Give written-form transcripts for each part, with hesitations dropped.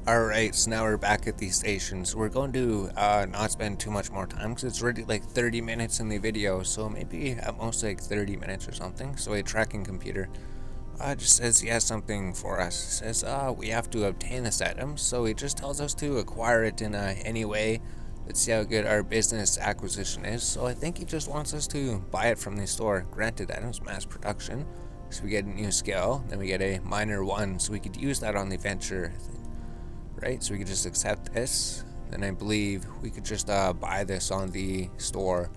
Alright, so now we're back at the station. So we're going to not spend too much more time because it's already like 30 minutes in the video. So maybe at most like 30 minutes or something. So a tracking computer just says he has something for us. It says we have to obtain this item. So he just tells us to acquire it in any way. Let's see how good our business acquisition is. So I think he just wants us to buy it from the store. Granted items, mass production. So we get a new skill. Then we get a minor one. So we could use that on the venture. Right, so we could just accept this, and I believe we could just buy this on the store.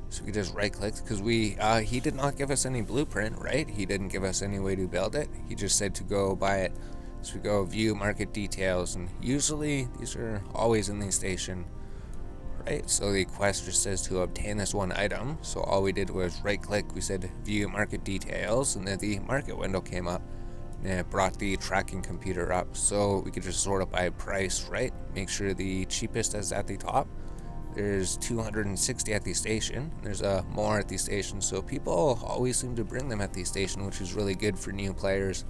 So we could just right click, because he did not give us any blueprint, right? He didn't give us any way to build it. He just said to go buy it. So we go view market details, and usually these are always in the station, right? So the quest just says to obtain this one item. So all we did was right click, we said view market details, and then the market window came up. And it brought the tracking computer up, so we could just sort it by price, right? Make sure the cheapest is at the top. There's 260 at the station. There's more at the station, so people always seem to bring them at the station, which is really good for new players.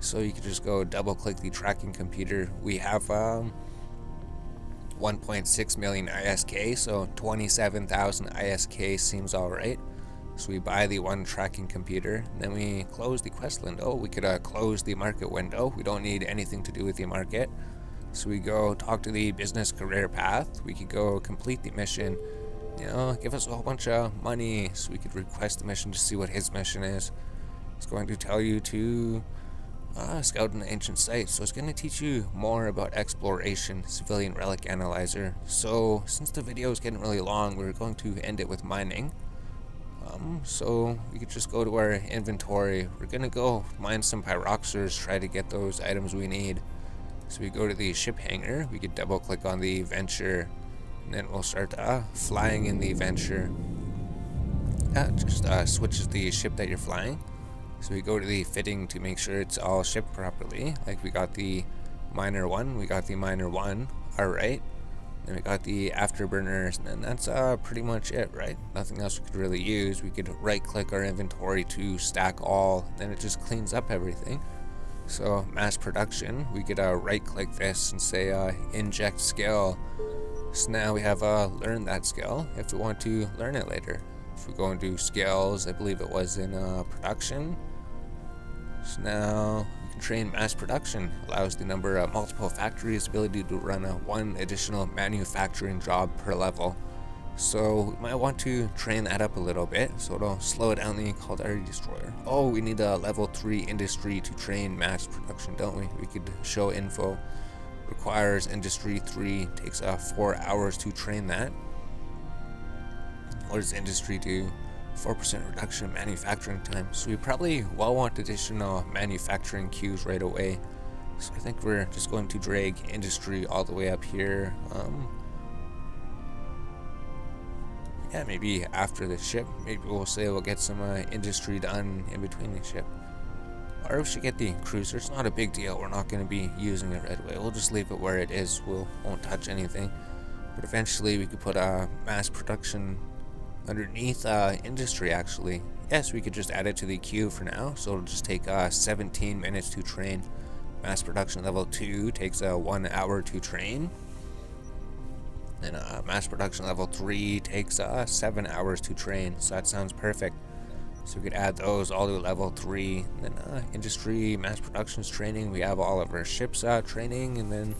So you could just go double click the tracking computer. We have 1.6 million ISK, so 27,000 ISK seems alright. So we buy the one tracking computer, and then we close the quest window. We could close the market window. We don't need anything to do with the market. So we go talk to the business career path. We could go complete the mission, give us a whole bunch of money. So we could request the mission to see what his mission is. It's going to tell you to scout an ancient site. So it's going to teach you more about exploration, civilian relic analyzer. So since the video is getting really long, we're going to end it with mining. So we could just go to our inventory. We're gonna go mine some Pyroxers, try to get those items we need. So we go to the ship hangar, we could double click on the venture, and then we'll start flying in the venture. Just switches the ship that you're flying. So we go to the fitting to make sure it's all shipped properly. Like we got the minor one, alright. Then we got the afterburners, and that's pretty much it, right? Nothing else we could really use. We could right click our inventory to stack all, then it just cleans up everything. So mass production, we could right click this and say inject skill. So now we have learn that skill if we want to learn it later. If we go into skills, I believe it was in production. So now we can train mass production, allows the number of multiple factories ability to run one additional manufacturing job per level. So we might want to train that up a little bit, so it'll slow down the Caldari Destroyer. Oh, we need a level 3 industry to train mass production, don't we? We could show info. Requires industry 3, takes 4 hours to train that. What does industry do? 4% reduction in manufacturing time. So we probably want additional manufacturing queues right away. So I think we're just going to drag industry all the way up here. Yeah, maybe after the ship. Maybe we'll say we'll get some industry done in between the ship. Or we should get the cruiser. It's not a big deal. We're not going to be using it right away. We'll just leave it where it is. We won't touch anything. But eventually we could put mass production underneath industry, actually. Yes, we could just add it to the queue for now. So it'll just take 17 minutes to train. Mass production level 2 takes 1 hour to train. And mass production level 3 takes 7 hours to train. So that sounds perfect. So we could add those all to level 3. And then industry, mass productions training. We have all of our ships training. And then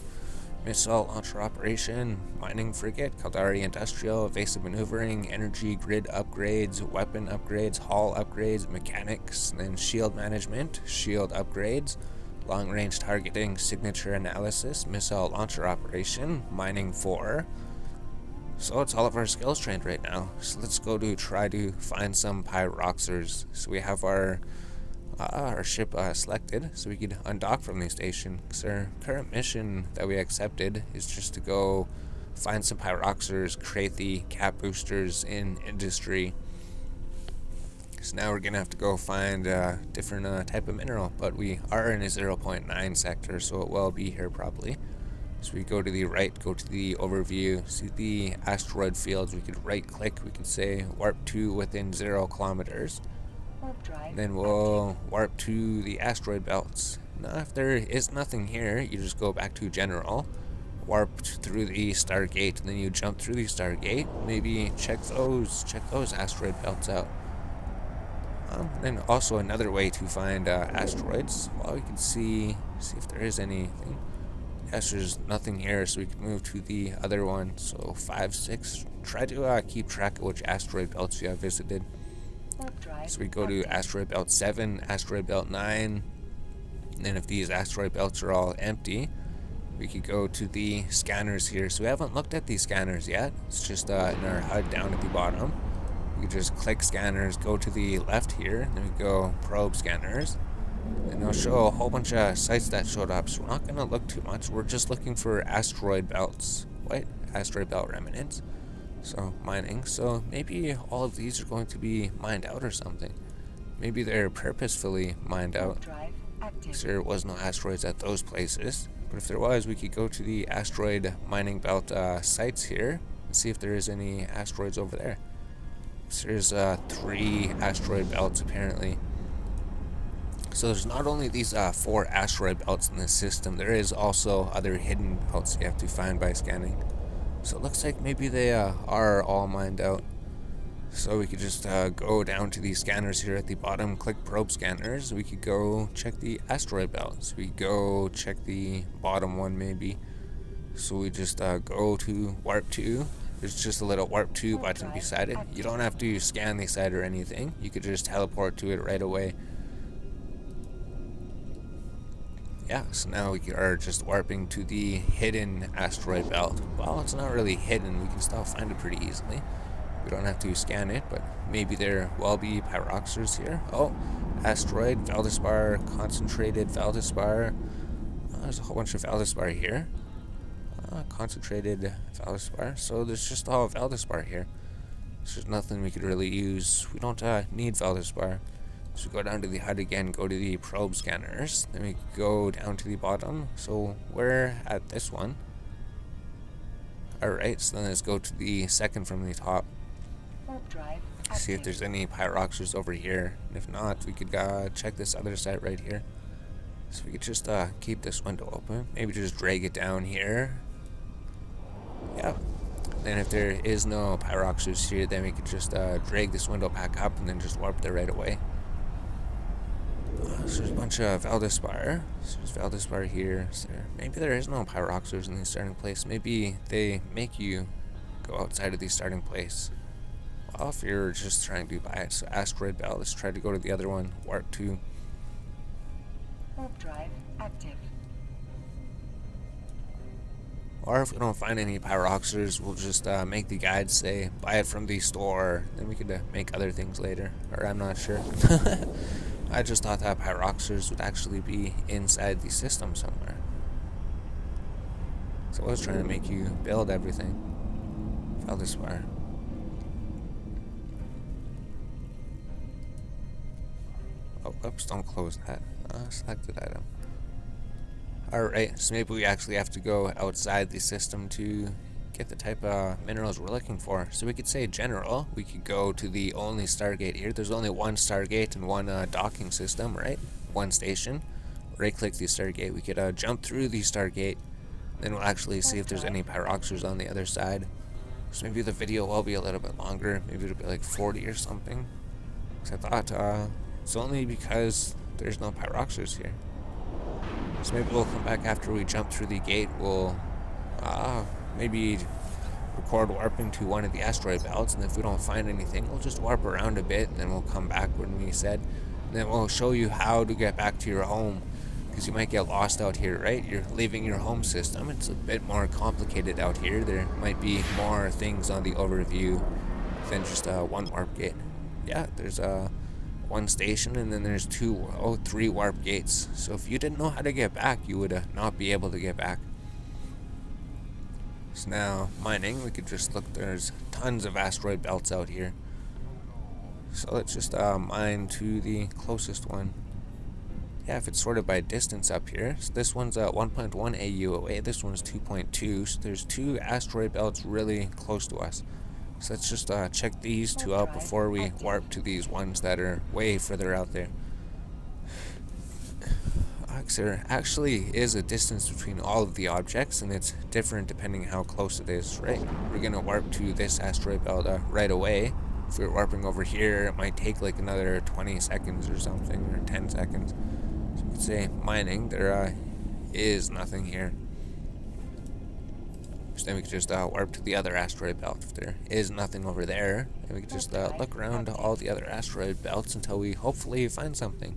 missile launcher operation, mining frigate, Caldari industrial, evasive maneuvering, energy grid upgrades, weapon upgrades, hull upgrades, mechanics, and then shield management, shield upgrades, long range targeting, signature analysis, missile launcher operation, mining 4. So it's all of our skills trained right now. So let's go to try to find some Pyroxers. So we have our ship selected, so we could undock from the station. Because our current mission that we accepted is just to go find some Pyroxers, create the cap boosters in industry. So now we're gonna have to go find a different type of mineral, but we are in a 0.9 sector, so it will be here probably. So we go to the right, go to the overview, see the asteroid fields. We could right click, we could say warp to within 0 kilometers. Then we'll warp to the asteroid belts. Now, if there is nothing here, you just go back to general, warp through the Stargate, and then you jump through the Stargate. Maybe check those asteroid belts out. And also another way to find asteroids. Well, we can see if there is anything. Yes, there's nothing here, so we can move to the other one. So 5, 6. Try to keep track of which asteroid belts you have visited. So we go to asteroid belt 7, asteroid belt 9. And then if these asteroid belts are all empty, we could go to the scanners here. So we haven't looked at these scanners yet. It's just in our HUD down at the bottom. We can just click scanners, go to the left here, then we go probe scanners. And it'll show a whole bunch of sites that showed up. So we're not going to look too much. We're just looking for asteroid belts. What? Asteroid belt remnants. So mining. So maybe all of these are going to be mined out or something. Maybe they're purposefully mined out. So there was no asteroids at those places. But if there was, we could go to the asteroid mining belt sites here and see if there is any asteroids over there. So there's 3 asteroid belts apparently. So there's not only these 4 asteroid belts in this system, there is also other hidden belts you have to find by scanning. So it looks like maybe they are all mined out. So we could just go down to these scanners here at the bottom, click probe scanners. We could go check the asteroid belts. We go check the bottom one maybe. So we just go to warp 2. There's just a little warp 2 button beside it. You don't have to scan the site or anything. You could just teleport to it right away. Yeah, so now we are just warping to the hidden asteroid belt. Well, it's not really hidden. We can still find it pretty easily. We don't have to scan it, but maybe there will be Pyroxers here. Oh, asteroid, Valdespar, concentrated Valdespar. There's a whole bunch of Valdespar here. Concentrated Valdespar. So there's just all Valdespar here. There's nothing we could really use. We don't need Valdespar. So we go down to the HUD again, go to the probe scanners. Then we go down to the bottom. So we're at this one. Alright, so then let's go to the second from the top. See if there's any Pyroxers over here. And if not, we could check this other site right here. So we could just keep this window open. Maybe just drag it down here. Yeah. Then if there is no Pyroxers here, then we could just drag this window back up and then just warp there right away. So there's a bunch of Valdespar. So there's Valdespar here. So maybe there is no Pyroxers in the starting place. Maybe they make you go outside of the starting place. Well, if you're just trying to buy it. So asteroid belt. Let's try to go to the other one. Warp 2. Warp drive active. Or if we don't find any Pyroxers, we'll just make the guide say buy it from the store. Then we could make other things later. Or I'm not sure. I just thought that Pyroxers would actually be inside the system somewhere. So I was trying to make you build everything. Valdespar. Oh, oops, don't close that. Selected item. Alright, so maybe we actually have to go outside the system to get the type of minerals we're looking for. So we could say general. We could go to the only Stargate here. There's only one Stargate and one docking system, right? One station. Right click the Stargate. We could jump through the Stargate. Then we'll actually see if there's any Pyroxers on the other side. So maybe the video will be a little bit longer. Maybe it'll be like 40 or something. Because I thought it's only because there's no Pyroxers here. So maybe we'll come back after we jump through the gate. We'll maybe record warping to one of the asteroid belts, and if we don't find anything, we'll just warp around a bit, and then we'll come back when we said. And then we'll show you how to get back to your home, because you might get lost out here, right? You're leaving your home system. It's a bit more complicated out here. There might be more things on the overview than just one warp gate. Yeah, there's one station, and then there's 3 warp gates. So if you didn't know how to get back, you would not be able to get back. So now, mining, we could just look. There's tons of asteroid belts out here. So let's just mine to the closest one. Yeah, if it's sorted by distance up here. So this one's 1.1 AU away. This one's 2.2. So there's 2 asteroid belts really close to us. So let's just check these 2 out before we warp to these ones that are way further out there. 'cause there actually is a distance between all of the objects, and it's different depending how close it is, right? We're gonna warp to this asteroid belt right away. If we're warping over here, it might take like another 20 seconds or something, or 10 seconds. So we could say mining, there is nothing here. So then we could just warp to the other asteroid belt. If there is nothing over there, then we could just look around all the other asteroid belts until we hopefully find something.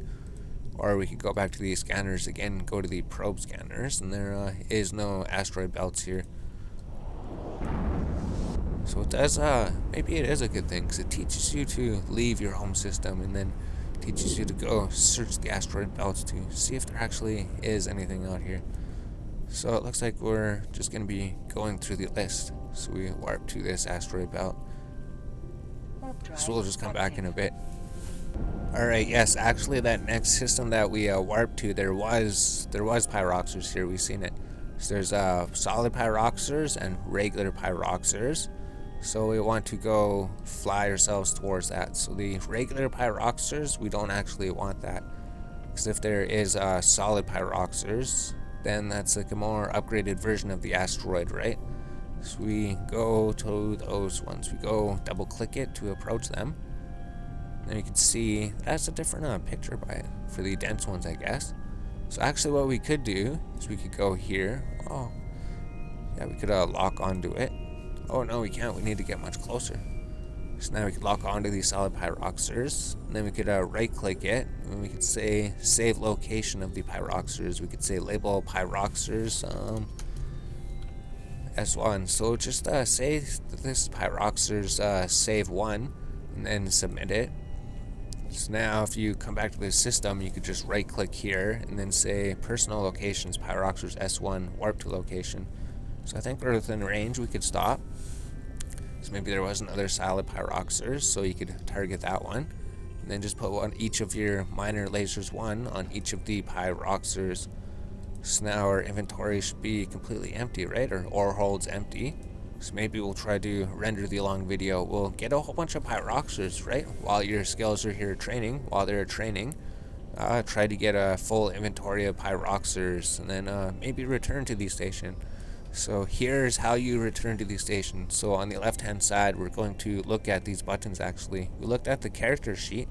Or we could go back to the scanners again, go to the probe scanners, and there is no asteroid belts here. So it does, maybe it is a good thing, because it teaches you to leave your home system, and then teaches you to go search the asteroid belts to see if there actually is anything out here. So it looks like we're just going to be going through the list. So we warp to this asteroid belt. So we'll just come back in a bit. Alright, yes, actually that next system that we warped to, there was Pyroxers here, we've seen it. So there's solid Pyroxers and regular Pyroxers. So we want to go fly ourselves towards that. So the regular Pyroxers, we don't actually want that. Because if there is solid Pyroxers, then that's like a more upgraded version of the asteroid, right? So we go to those ones. We go double click it to approach them. Then you can see that's a different picture by it for the dense ones, I guess. So actually what we could do is we could go here. Oh, yeah, we could lock onto it. Oh no, we can't. We need to get much closer. So now we could lock onto these solid Pyroxers. And then we could right click it. And we could say save location of the Pyroxers. We could say label Pyroxers S1. So just say that this is Pyroxers save 1 and then submit it. So now if you come back to the system, you could just right click here and then say personal locations Pyroxers S1 warp to location. So I think we're within range, we could stop. So maybe there was another solid Pyroxers, so you could target that one. And then just put each of your minor lasers 1 on each of the Pyroxers. So now our inventory should be completely empty, right? Or ore holds empty. So maybe we'll try to render the long video. We'll get a whole bunch of Pyroxers, right? While your skills are here training, while they're training. Try to get a full inventory of Pyroxers, and then maybe return to the station. So here's how you return to the station. So on the left hand side, we're going to look at these buttons actually. We looked at the character sheet.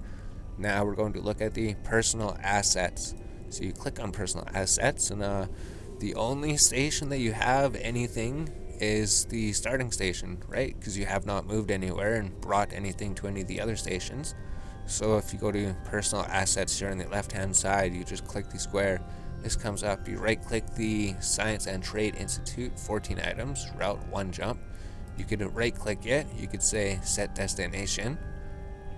Now we're going to look at the personal assets. So you click on personal assets, and the only station that you have anything is the starting station, right? Because you have not moved anywhere and brought anything to any of the other stations. So if you go to personal assets here on the left hand side, you just click the square. This comes up, you right click the Science and Trade Institute, 14 items, route 1 jump. You could right click it, you could say set destination,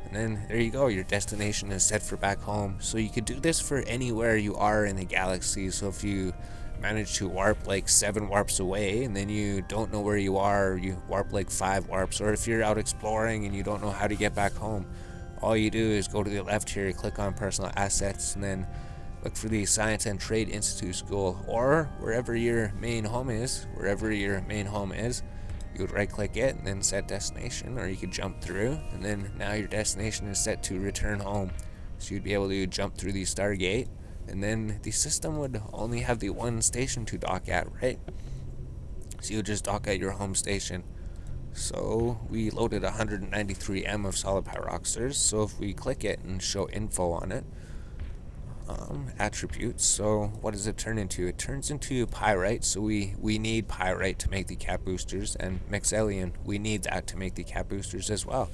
and then there you go, your destination is set for back home. So you could do this for anywhere you are in the galaxy. So if you manage to warp like 7 warps away and then you don't know where you are, you warp like 5 warps, or if you're out exploring and you don't know how to get back home, all you do is go to the left here, click on personal assets, and then look for the Science and Trade Institute school, or wherever your main home is. You would right click it and then set destination, or you could jump through, and then now your destination is set to return home. So you'd be able to jump through the Stargate, and then the system would only have the one station to dock at, right? So you would just dock at your home station. So we loaded 193 M of solid Pyroxers. So if we click it and show info on it, attributes, so what does it turn into? It turns into pyrite. So we need pyrite to make the cap boosters, and mixelium, we need that to make the cap boosters as well.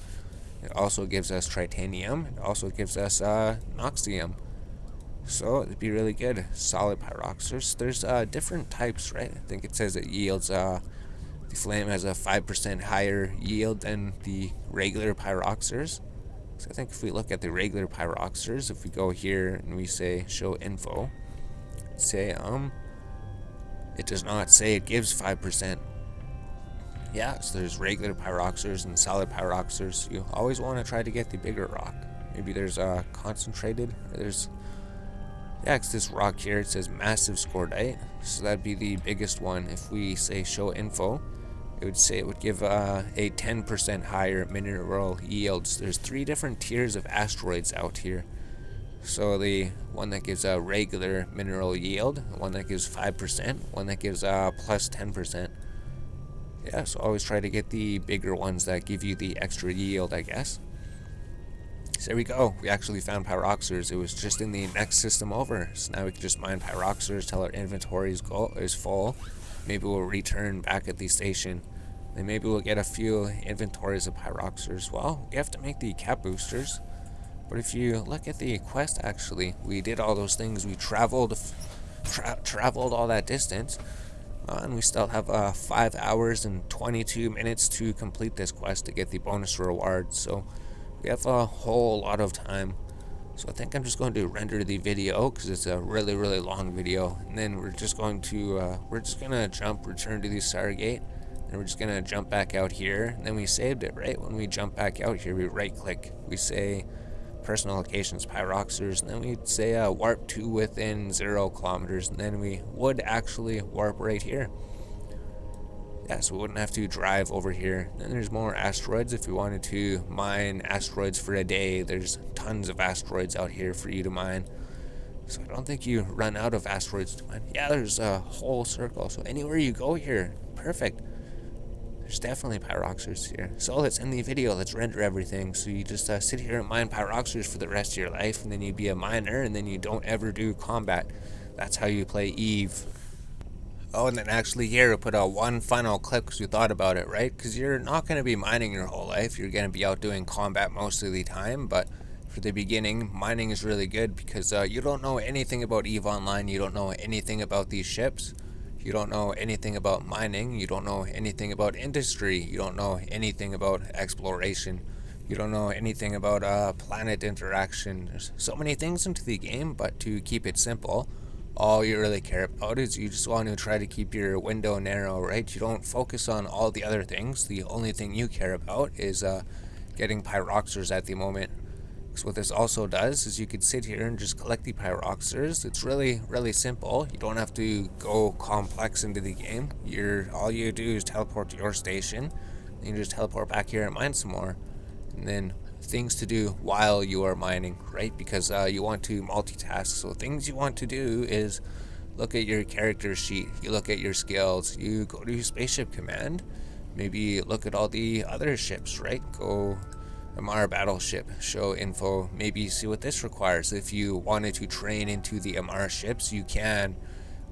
It also gives us titanium. It also gives us noxium. So it'd be really good. Solid Pyroxers. There's different types, right? I think it says it yields the flame has a 5% higher yield than the regular Pyroxers. So I think if we look at the regular Pyroxers, if we go here and we say show info, say it does not say it gives 5%. Yeah, so there's regular Pyroxers and solid Pyroxers. You always want to try to get the bigger rock. Maybe there's concentrated, or there's, yeah, it's this rock here. It says massive scordite, so that'd be the biggest one. If we say show info, it would say it would give a 10% higher mineral yields. There's 3 different tiers of asteroids out here. So the one that gives a regular mineral yield, one that gives 5%, one that gives plus 10%. Yeah, so always try to get the bigger ones that give you the extra yield, I guess. So there we go. We actually found Pyroxers. It was just in the next system over. So now we can just mine Pyroxers till our inventory is full. Maybe we'll return back at the station. Then maybe we'll get a few inventories of Pyroxers. Well, we have to make the cap boosters. But if you look at the quest, actually, we did all those things. We traveled all that distance. And we still have 5 hours and 22 minutes to complete this quest to get the bonus reward. So we have a whole lot of time. So I think I'm just going to render the video because it's a really, really long video. And then we're just going to return to the Stargate. And we're just going to jump back out here. And then we saved it, right? When we jump back out here, we right click. We say personal locations, Pyroxers. And then we'd say warp to within 0 kilometers. And then we would actually warp right here. Yeah, so we wouldn't have to drive over here. Then there's more asteroids if we wanted to mine asteroids for a day. There's tons of asteroids out here for you to mine. So I don't think you run out of asteroids to mine. Yeah, there's a whole circle. So anywhere you go here, perfect. There's definitely Pyroxers here. So let's end the video. Let's render everything. So you just sit here and mine Pyroxers for the rest of your life. And then you be a miner. And then you don't ever do combat. That's how you play Eve. Oh, and then actually here, we put one final clip because we thought about it, right? Because you're not going to be mining your whole life. You're going to be out doing combat most of the time. But for the beginning, mining is really good because you don't know anything about EVE Online. You don't know anything about these ships. You don't know anything about mining. You don't know anything about industry. You don't know anything about exploration. You don't know anything about planet interaction. There's so many things into the game, but to keep it simple, all you really care about is you just want to try to keep your window narrow, right? You don't focus on all the other things. The only thing you care about is getting Pyroxers at the moment. So what this also does is you could sit here and just collect the Pyroxers. It's really, really simple. You don't have to go complex into the game. All you do is teleport to your station, and you just teleport back here and mine some more. And then things to do while you are mining, right? Because you want to multitask. So things you want to do is look at your character sheet. You look at your skills. You go to Spaceship Command. Maybe look at all the other ships, right? Go Amar Battleship, show info, maybe see what this requires. If you wanted to train into the Amar ships, you can.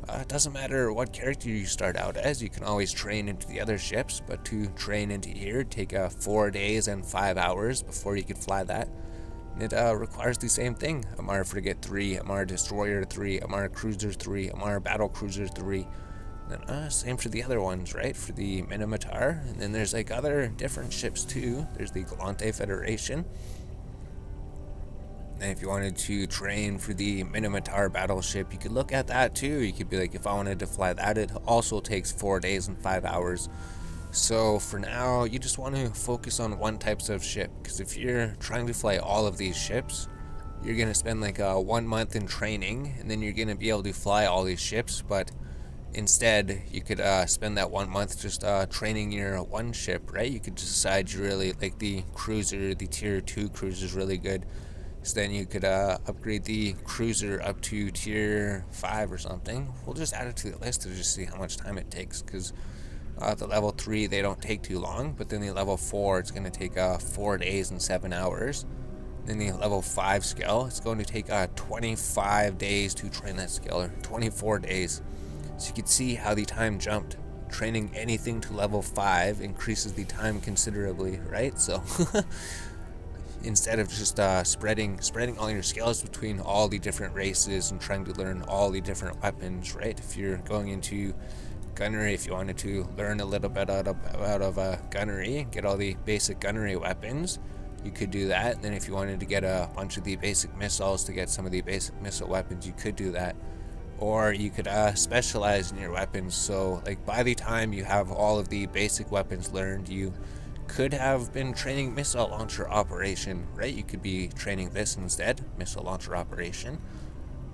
It doesn't matter what character you start out as, you can always train into the other ships, but to train into here, take 4 days and 5 hours before you could fly that. And it requires the same thing. Amar Frigate 3, Amar Destroyer 3, Amar Cruiser 3, Amar Battle Cruiser 3. And same for the other ones, right? For the Minotaur. And then there's like other different ships too. There's the Galante Federation. And if you wanted to train for the Minotaur battleship, you could look at that too. You could be like, if I wanted to fly that, it also takes 4 days and 5 hours. So for now, you just want to focus on one type of ship. Because if you're trying to fly all of these ships, you're going to spend like 1 month in training. And then you're going to be able to fly all these ships. But instead, you could spend that 1 month just training your one ship, right? You could decide you really like the cruiser, the tier 2 cruiser is really good. So then you could upgrade the cruiser up to tier 5 or something. We'll just add it to the list to just see how much time it takes, because the level 3, they don't take too long, but then the level 4, it's going to take 4 days and 7 hours. Then the level 5 skill, it's going to take 25 days to train that skill, or 24 days. So you can see how the time jumped. Training anything to level 5 increases the time considerably, right? So instead of just spreading all your skills between all the different races and trying to learn all the different weapons, right? If you're going into gunnery, if you wanted to learn a little bit out of gunnery, get all the basic gunnery weapons, you could do that. And then if you wanted to get a bunch of the basic missiles to get some of the basic missile weapons, you could do that. Or you could specialize in your weapons. So like by the time you have all of the basic weapons learned, you could have been training missile launcher operation, right? You could be training this instead, missile launcher operation.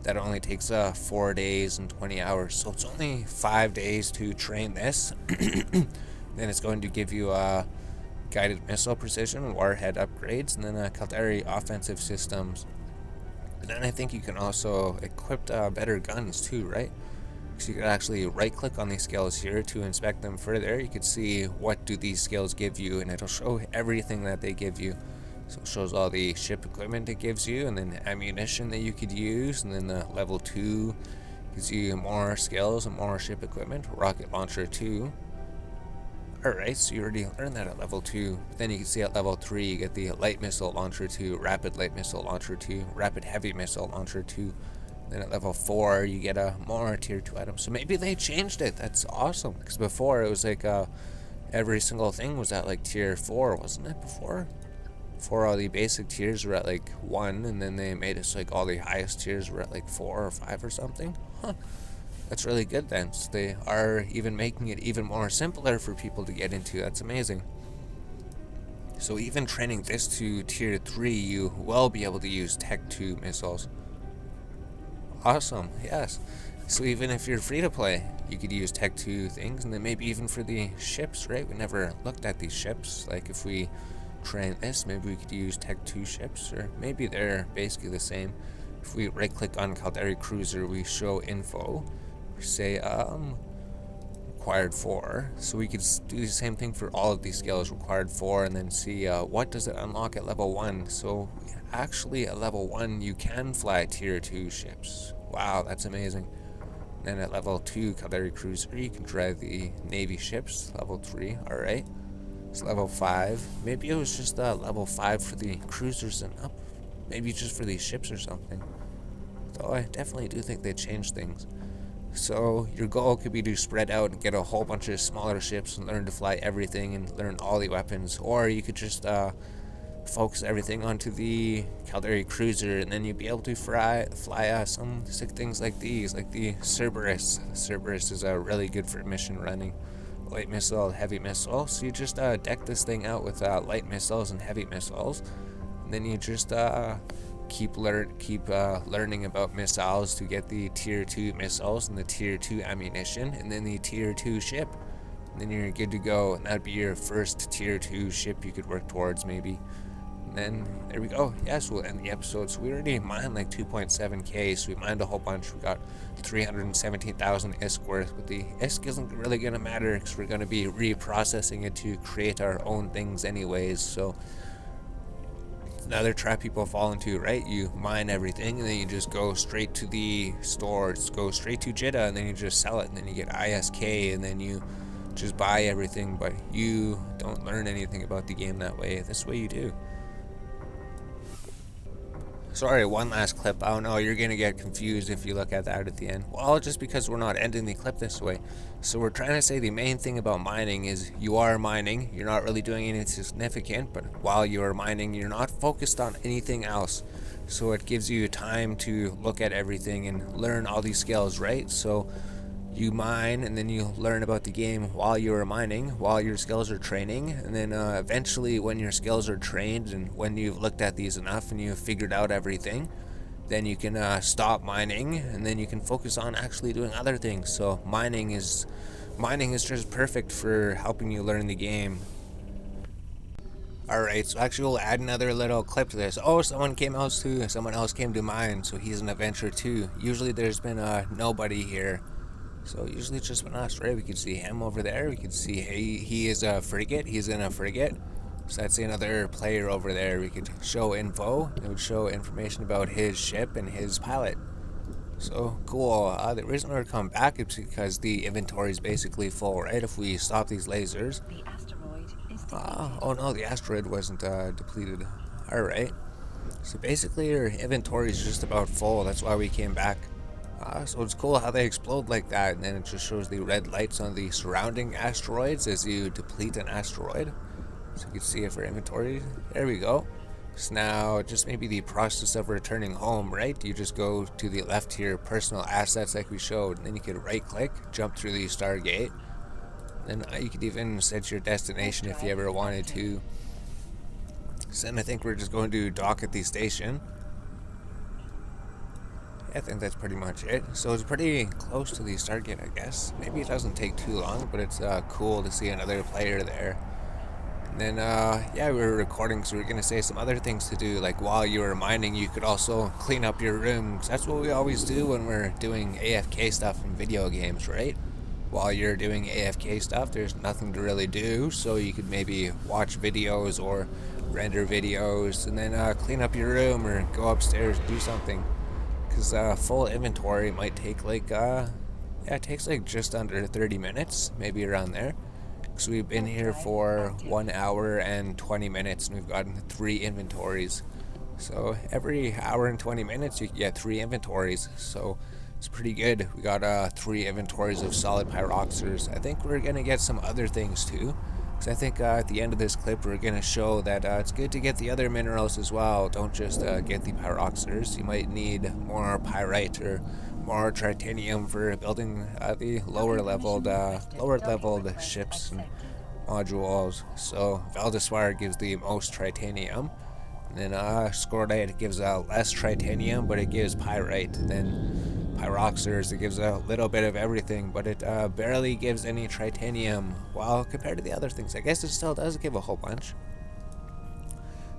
That only takes 4 days and 20 hours. So it's only 5 days to train this. Then it's going to give you guided missile precision, warhead upgrades, and then Caldari offensive systems. But then I think you can also equip better guns too, right? So you can actually right click on these skills here to inspect them further. You could see what do these skills give you, and it'll show everything that they give you. So it shows all the ship equipment it gives you, and then ammunition that you could use, and then the level 2 gives you more skills and more ship equipment. Rocket launcher 2. Alright, so you already learned that at level 2. But then you can see at level 3 you get the light missile launcher 2, rapid light missile launcher 2, rapid heavy missile launcher 2. Then at level 4 you get a more tier 2 item. So maybe they changed it. That's awesome. Because before it was like every single thing was at like tier 4, wasn't it before? Before all the basic tiers were at like 1, and then they made it so like all the highest tiers were at like 4 or 5 or something. Huh. That's really good then. So they are even making it even more simpler for people to get into. That's amazing. So even training this to tier 3, you will be able to use Tech 2 missiles. Awesome, yes. So even if you're free to play, you could use Tech 2 things, and then maybe even for the ships, right? We never looked at these ships. Like if we train this, maybe we could use Tech 2 ships, or maybe they're basically the same. If we right click on Caldari Cruiser, we show info. We say required 4. So we could do the same thing for all of these skills, required 4, and then see what does it unlock at level 1. So actually at level 1 you can fly tier 2 ships. Wow, that's amazing. Then at level 2 Caldari Cruiser you can drive the Navy ships. Level 3, alright. It's level 5. Maybe it was just level 5 for the cruisers and up. Maybe just for these ships or something. Though I definitely do think they changed things. So your goal could be to spread out and get a whole bunch of smaller ships and learn to fly everything and learn all the weapons. Or you could just focus everything onto the Caldari Cruiser, and then you'd be able to fly some sick things like these, like the Cerberus. The Cerberus is really good for mission running. Light missile, heavy missile. So you just deck this thing out with light missiles and heavy missiles, and then you just keep learning about missiles to get the tier 2 missiles and the tier 2 ammunition, and then the tier 2 ship, and then you're good to go. And that'd be your first tier 2 ship you could work towards, maybe. And then there we go. Yes, we'll end the episode. So we already mined like 2.7k, so we mined a whole bunch. We got 317,000 ISK worth, but the ISK isn't really gonna matter because we're gonna be reprocessing it to create our own things anyways. So another trap people fall into, right? You mine everything and then you just go straight to the store, just go straight to Jeddah, and then you just sell it, and then you get ISK, and then you just buy everything, but you don't learn anything about the game that way. This way you do. Sorry, one last clip. I don't know, you're gonna get confused if you look at that at the end. Well, just because we're not ending the clip this way. So we're trying to say the main thing about mining is you are mining, you're not really doing anything significant, but while you are mining, you're not focused on anything else. So it gives you time to look at everything and learn all these skills, right? So you mine, and then you learn about the game while you are mining, while your skills are training, and then eventually when your skills are trained and when you've looked at these enough and you've figured out everything, then you can stop mining, and then you can focus on actually doing other things. So mining is just perfect for helping you learn the game. Alright, so actually we'll add another little clip to this. Oh, someone else came to mine, so he's an adventurer too. Usually there's been nobody here. So usually it's just been us, right? We could see him over there. We could see he is a frigate. He's in a frigate. So that's another player over there. We could show info. It would show information about his ship and his pilot. So cool. The reason we're coming back is because the inventory is basically full, right? If we stop these lasers. The asteroid is depleted. Oh no, the asteroid wasn't depleted. Alright. So basically your inventory is just about full. That's why we came back. So it's cool how they explode like that, and then it just shows the red lights on the surrounding asteroids as you deplete an asteroid. So you can see it for inventory. There we go. So now just maybe the process of returning home, right? You just go to the left here, personal assets like we showed, and then you can right click, jump through the Stargate. Then you could even set your destination if you ever wanted to. So then I think we're just going to dock at the station. I think that's pretty much it. So it's pretty close to the Stargate, I guess. Maybe it doesn't take too long, but it's cool to see another player there. And then, yeah, we were recording, so we were going to say some other things to do. Like, while you were mining, you could also clean up your room. 'Cause that's what we always do when we're doing AFK stuff in video games, right? While you're doing AFK stuff, there's nothing to really do. So you could maybe watch videos or render videos and then clean up your room or go upstairs and do something. Because full inventory might take like, yeah, it takes like just under 30 minutes, maybe around there. So we've been here for 1 hour and 20 minutes and we've gotten 3 inventories. So every hour and 20 minutes you can get 3 inventories. So it's pretty good. We got 3 inventories of solid pyroxers. I think we're going to get some other things too. Because I think at the end of this clip we're going to show that it's good to get the other minerals as well. Don't just get the pyroxers. You might need more pyrite or more titanium for building the lower leveled ships and modules. So Valdeswar gives the most titanium, and then Scordite gives less titanium, but it gives pyrite. Then Pyroxers, it gives a little bit of everything, but it barely gives any titanium. While compared to the other things, I guess it still does give a whole bunch.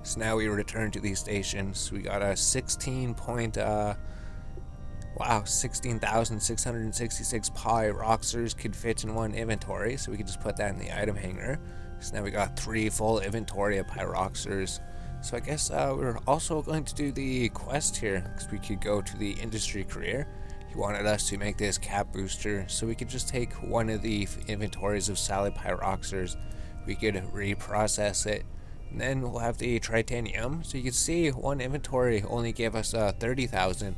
So now we return to these stations. We got a 16,666 Pyroxers could fit in one inventory, so we could just put that in the item hanger. So now we got 3 full inventory of Pyroxers. So I guess we're also going to do the quest here, because we could go to the industry career. He wanted us to make this cap booster, so we could just take one of the inventories of solid Pyroxers. We could reprocess it, and then we'll have the titanium. So you can see one inventory only gave us 30,000.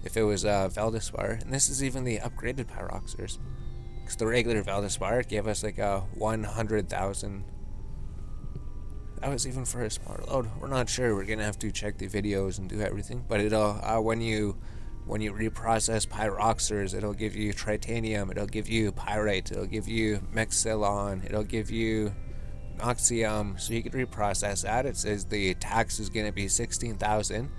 If it was Valdeswar, and this is even the upgraded Pyroxers. Because the regular Valdeswar gave us like 100,000. That was even for a smart load. We're not sure. We're gonna have to check the videos and do everything. But it'll when you reprocess Pyroxers, it'll give you titanium. It'll give you pyrite. It'll give you mexilon. It'll give you noxium. So you can reprocess that. It says the tax is gonna be 16,000.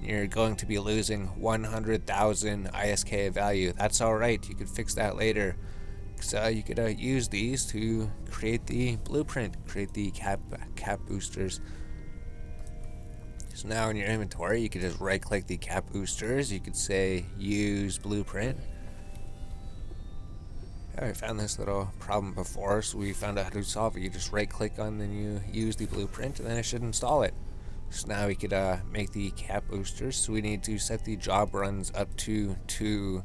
You're going to be losing 100,000 ISK value. That's alright, you could fix that later. So you could use these to create the blueprint, create the cap boosters. So now in your inventory, you could just right click the cap boosters. You could say use blueprint. Yeah, we found this little problem before, so we found out how to solve it. You just right click on, then you use the blueprint, and then it should install it. So now we could make the cap boosters. So we need to set the job runs up to 2.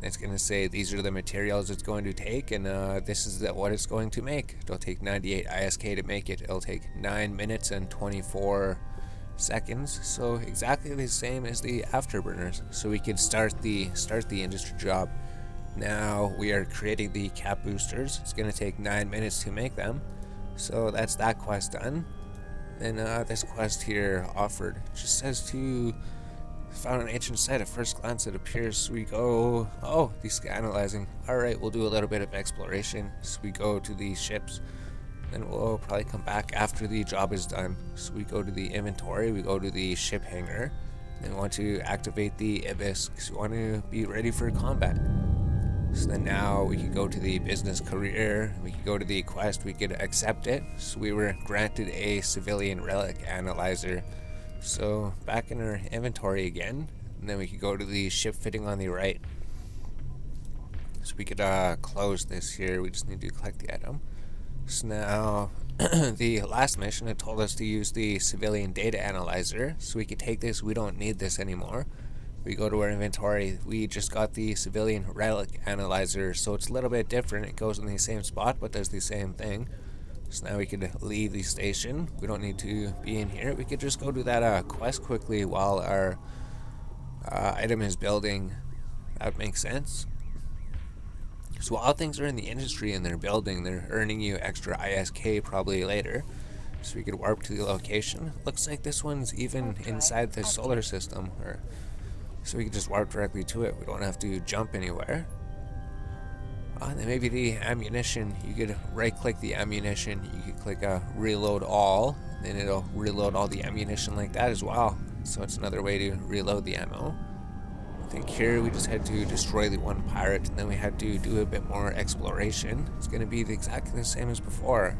It's going to say these are the materials it's going to take, and this is what it's going to make. It'll take 98 ISK to make it. It'll take 9 minutes and 24 seconds. So exactly the same as the afterburners. So we could start the industry job. Now we are creating the cap boosters. It's going to take 9 minutes to make them. So that's that quest done. And this quest here offered just says to found an ancient site. At first glance it appears we go, oh, analyzing. Alright, we'll do a little bit of exploration. So we go to the ships, then we'll probably come back after the job is done. So we go to the inventory, we go to the ship hangar, then we want to activate the Ibis because we want to be ready for combat. So then now we could go to the business career, we could go to the quest, we could accept it. So we were granted a civilian relic analyzer. So back in our inventory again, and then we could go to the ship fitting on the right. So we could close this here, we just need to collect the item. So now the last mission it told us to use the civilian data analyzer. So we could take this, we don't need this anymore. We go to our inventory, we just got the civilian relic analyzer, so it's a little bit different. It goes in the same spot but does the same thing. So now we could leave the station. We don't need to be in here. We could just go do that quest quickly while our item is building. That would make sense. So while things are in the industry and they're building, they're earning you extra ISK probably later. So we could warp to the location. Looks like this one's even inside the solar system. So we could just warp directly to it. We don't have to jump anywhere. And then maybe the ammunition, you could right click the ammunition, you could click reload all, then it'll reload all the ammunition like that as well. So it's another way to reload the ammo. I think here we just had to destroy the one pirate, and then we had to do a bit more exploration. It's going to be exactly the same as before.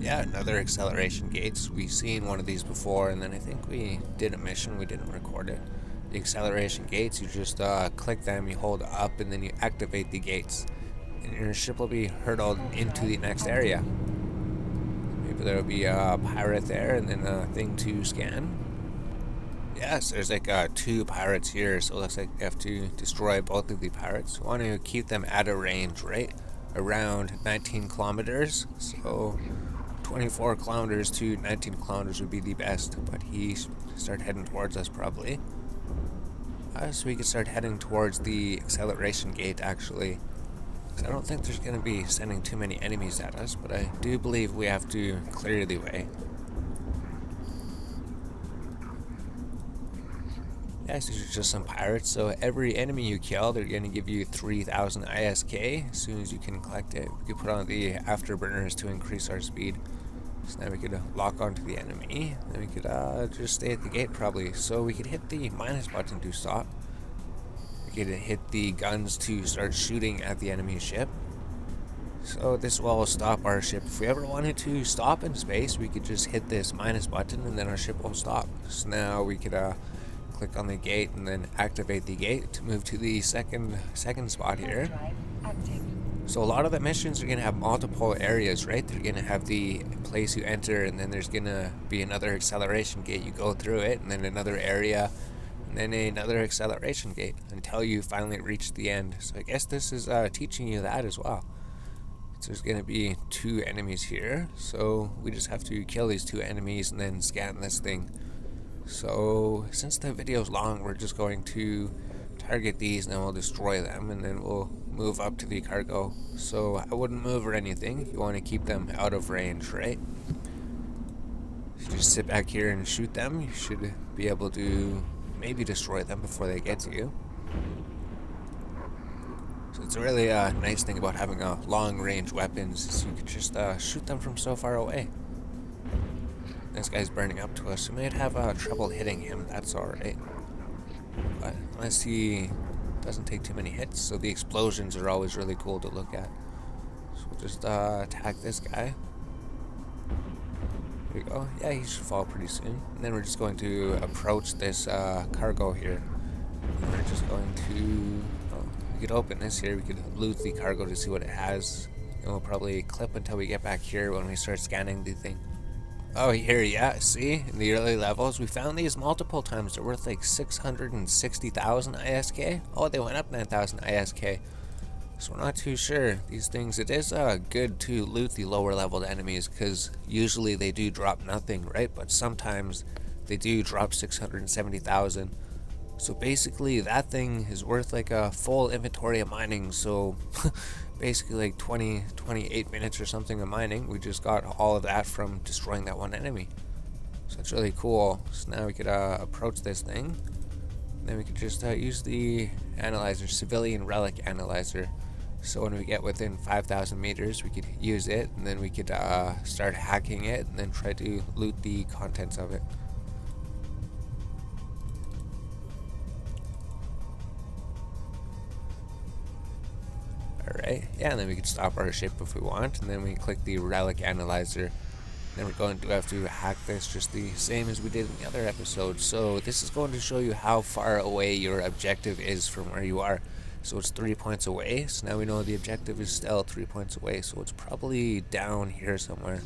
yeah, another acceleration gates. We've seen one of these before, and then I think we did a mission, we didn't record it. The acceleration gates, you just click them, you hold up, and then you activate the gates. And your ship will be hurtled into the next area. Maybe there'll be a pirate there, and then a thing to scan. Yes, there's like 2 pirates here, so it looks like you have to destroy both of the pirates. You want to keep them at a range, right? Around 19 kilometers, so 24 kilometers to 19 kilometers would be the best, but he start heading towards us probably. So we could start heading towards the acceleration gate actually. I don't think there's going to be sending too many enemies at us, but I do believe we have to clear the way. Yes, these are just some pirates, so every enemy you kill, they're going to give you 3,000 ISK as soon as you can collect it. We could put on the afterburners to increase our speed. So now we could lock onto the enemy, then we could just stay at the gate probably. So we could hit the minus button to stop. We could hit the guns to start shooting at the enemy ship. So this will stop our ship. If we ever wanted to stop in space, we could just hit this minus button and then our ship will stop. So now we could click on the gate and then activate the gate to move to the second spot here. So a lot of the missions are going to have multiple areas, right? They're going to have the place you enter, and then there's going to be another acceleration gate. You go through it, and then another area, and then another acceleration gate until you finally reach the end. So I guess this is teaching you that as well. So there's going to be 2 enemies here, so we just have to kill these 2 enemies and then scan this thing. So since the video's long, we're just going to target these and then we'll destroy them, and then we'll move up to the cargo. So I wouldn't move or anything. You want to keep them out of range, right? If you just sit back here and shoot them, you should be able to maybe destroy them before they get to you. So it's a really nice thing about having a long range weapons is you can just shoot them from so far away. This guy's burning up to us. We might have trouble hitting him. That's alright. But unless he doesn't take too many hits, so the explosions are always really cool to look at. So we'll just attack this guy. There we go. Yeah, he should fall pretty soon. And then we're just going to approach this cargo here. And we're just going to... we could open this here. We could loot the cargo to see what it has. And we'll probably clip until we get back here when we start scanning the thing. Oh, here, yeah, see? In the early levels, we found these multiple times. They're worth like 660,000 ISK. Oh, they went up 9,000 ISK. So we're not too sure. These things, it is good to loot the lower leveled enemies, because usually they do drop nothing, right? But sometimes they do drop 670,000. So basically, that thing is worth like a full inventory of mining. So basically like 28 minutes or something of mining. We just got all of that from destroying that one enemy. So it's really cool. So now we could approach this thing. And then we could just use the analyzer, civilian relic analyzer. So when we get within 5,000 meters, we could use it, and then we could start hacking it and then try to loot the contents of it. Alright, yeah, and then we can stop our ship if we want, and then we click the relic analyzer. Then we're going to have to hack this just the same as we did in the other episode. So this is going to show you how far away your objective is from where you are. So it's 3 points away, so now we know the objective is still 3 points away, so it's probably down here somewhere.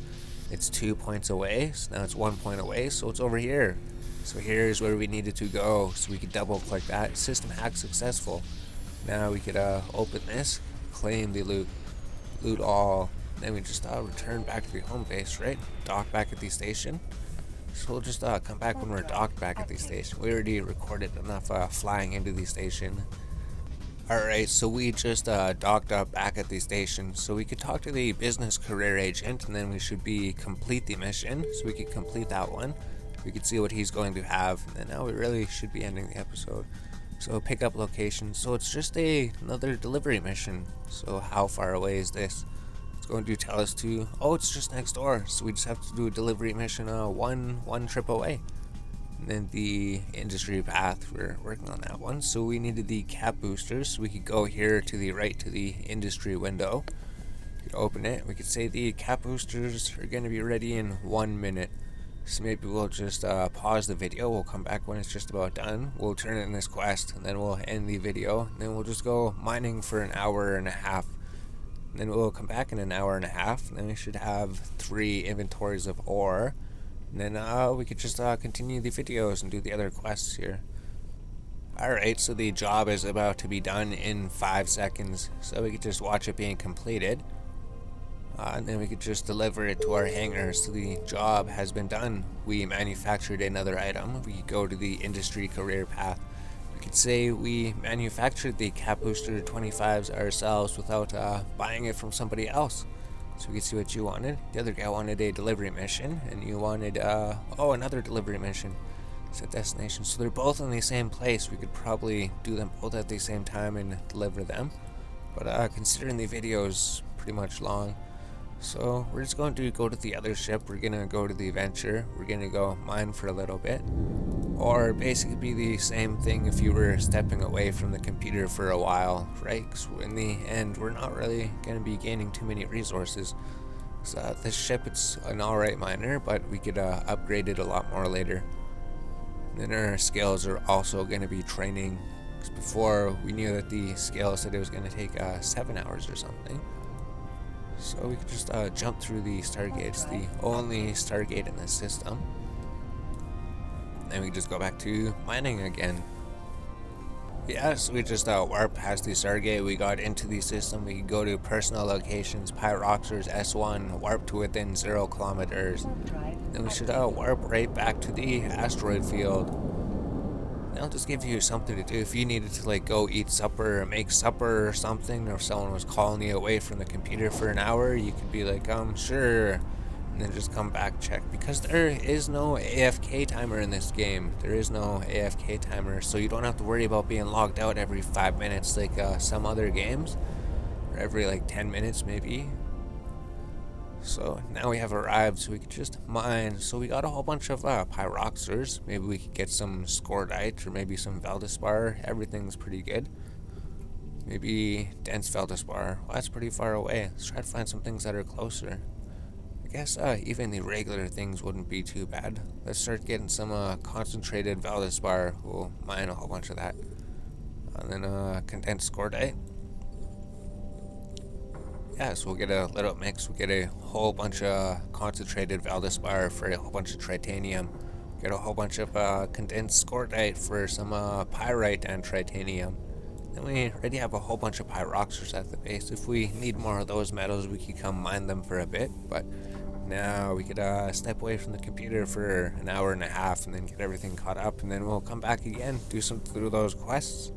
It's 2 points away, so now it's 1 point away, so it's over here. So here's where we needed to go, so we could double click that. System hack successful. Now we could open this, claim the loot all, then we just return back to the home base, right? Dock back at the station. So we'll just come back when we're docked back at the station. We already recorded enough flying into the station. Alright, so we just docked up back at the station, so we could talk to the business career agent, and then we should complete the mission, so we could complete that one. We could see what he's going to have, and then now we really should be ending the episode. So pick up location, so it's just another delivery mission. So how far away is this? It's going to tell us to, oh, it's just next door, so we just have to do a delivery mission one trip away. And then the industry path, we're working on that one. So we needed the cap boosters, so we could go here to the right to the industry window. We could open it. We could say the cap boosters are going to be ready in 1 minute. So maybe we'll just pause the video. We'll come back when it's just about done. We'll turn in this quest, and then we'll end the video. And then we'll just go mining for an hour and a half. And then we'll come back in an hour and a half. And then we should have 3 inventories of ore. And then we could just continue the videos and do the other quests here. Alright, so the job is about to be done in 5 seconds. So we could just watch it being completed. And then we could just deliver it to our hangar. So the job has been done. We manufactured another item. We could go to the industry career path. We could say we manufactured the cap booster 25s ourselves without buying it from somebody else. So we could see what you wanted. The other guy wanted a delivery mission, and you wanted another delivery mission. Set destination. So they're both in the same place. We could probably do them both at the same time and deliver them. But considering the video is pretty much long, so we're just going to go to the other ship. We're going to go to the Venture. We're going to go mine for a little bit. Or basically be the same thing if you were stepping away from the computer for a while, right? Because in the end, we're not really going to be gaining too many resources. So this ship, it's an alright miner, but we could upgrade it a lot more later. And then our scales are also going to be training. Because before, we knew that the scale said it was going to take 7 hours or something. So we could just jump through the Stargate. It's the only Stargate in this system. Then we can just go back to mining again. Yeah, so we just warped past the Stargate. We got into the system. We could go to personal locations, Pyroxers S1, warp to within 0 kilometers. Then we should warp right back to the asteroid field. I'll just give you something to do. If you needed to like go eat supper or make supper or something, or if someone was calling you away from the computer for an hour, you could be like, sure, and then just come back, check. Because there is no AFK timer in this game. There is no AFK timer, so you don't have to worry about being logged out every 5 minutes like some other games, or every like 10 minutes maybe. So now we have arrived, so we could just mine. So we got a whole bunch of Pyroxers. Maybe we could get some Scordite or maybe some Veldespar. Everything's pretty good. Maybe dense Veldespar. Well, that's pretty far away. Let's try to find some things that are closer. I guess even the regular things wouldn't be too bad. Let's start getting some concentrated Veldespar. We'll mine a whole bunch of that. And then condensed Scordite. Yeah, so we'll get a little mix. We'll get a whole bunch of concentrated Veldespar for a whole bunch of Tritanium. Get a whole bunch of condensed Scordite for some Pyrite and Tritanium. Then we already have a whole bunch of Pyroxers at the base. If we need more of those metals, we could come mine them for a bit. But now we could step away from the computer for an hour and a half and then get everything caught up. And then we'll come back again, do those quests.